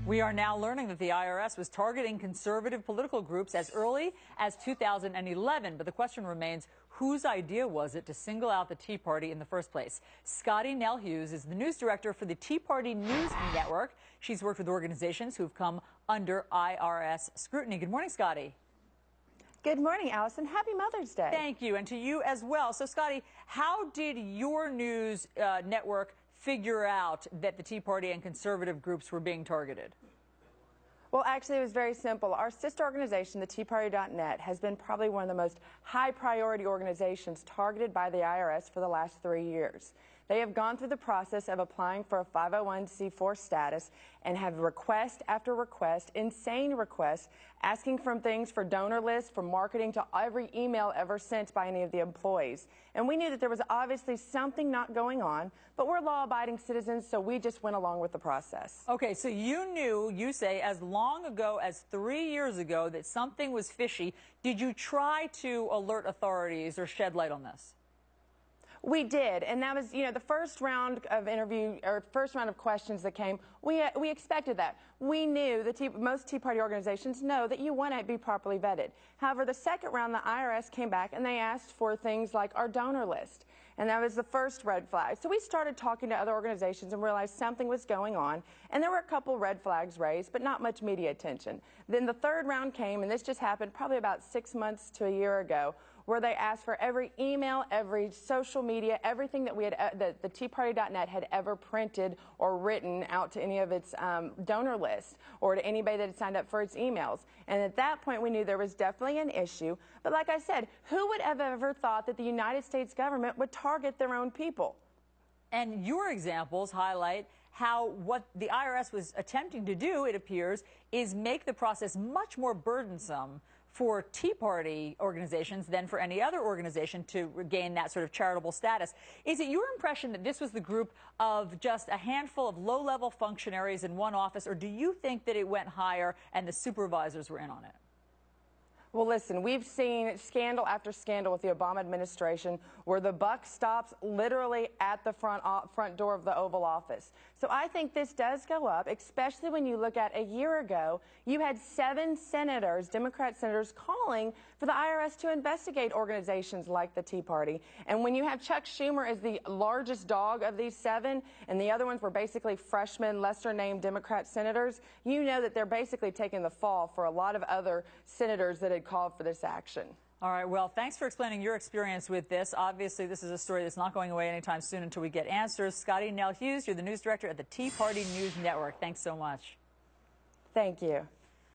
We are now learning that the IRS was targeting conservative political groups as early as 2011. But the question remains, whose idea was it to single out the Tea Party in the first place? Scottie Hughes is the news director for the Tea Party News Network. She's worked with organizations who've come under IRS scrutiny. Good morning, Scottie. Good morning, Allison. Happy Mother's Day. Thank you, and to you as well. So, Scottie, how did your news network figure out that the Tea Party and conservative groups were being targeted? Well, actually, it was very simple. Our sister organization, the TeaParty.net, has been probably one of the most high-priority organizations targeted by the IRS for the last 3 years. They have gone through the process of applying for a 501c4 status and have request after request, insane requests, asking for things for donor lists, for marketing, to every email ever sent by any of the employees. And we knew that there was obviously something not going on, but we're law-abiding citizens, so we just went along with the process. Okay, so you knew, you say, as long ago as 3 years ago that something was fishy. Did you try to alert authorities or shed light on this? We did, and that was, the first round of interview, or first round of questions that came, we expected that. We knew, most Tea Party organizations know that you want to be properly vetted. However, the second round, the IRS came back and they asked for things like our donor list, and that was the first red flag. So we started talking to other organizations and realized something was going on, and there were a couple red flags raised, but not much media attention. Then the third round came, and this just happened probably about 6 months to a year ago, where they asked for every email, every social media, everything that that the TeaParty.net had ever printed or written out to any of its donor lists or to anybody that had signed up for its emails. And at that point, we knew there was definitely an issue. But like I said, who would have ever thought that the United States government would target their own people? And your examples highlight how what the IRS was attempting to do, it appears, is make the process much more burdensome for Tea Party organizations than for any other organization to regain that sort of charitable status. Is it your impression that this was the group of just a handful of low-level functionaries in one office, or do you think that it went higher and the supervisors were in on it? Well, listen, we've seen scandal after scandal with the Obama administration where the buck stops literally at the front door of the Oval Office. So I think this does go up, especially when you look at a year ago, you had 7 senators, Democrat senators, calling for the IRS to investigate organizations like the Tea Party. And when you have Chuck Schumer as the largest dog of these 7, and the other ones were basically freshmen, lesser-named Democrat senators, you know that they're basically taking the fall for a lot of other senators that had called for this action. All right, well, thanks for explaining your experience with this. Obviously, this is a story that's not going away anytime soon until we get answers. Scottie Hughes, you're the news director at the Tea Party News Network. Thanks so much. Thank you.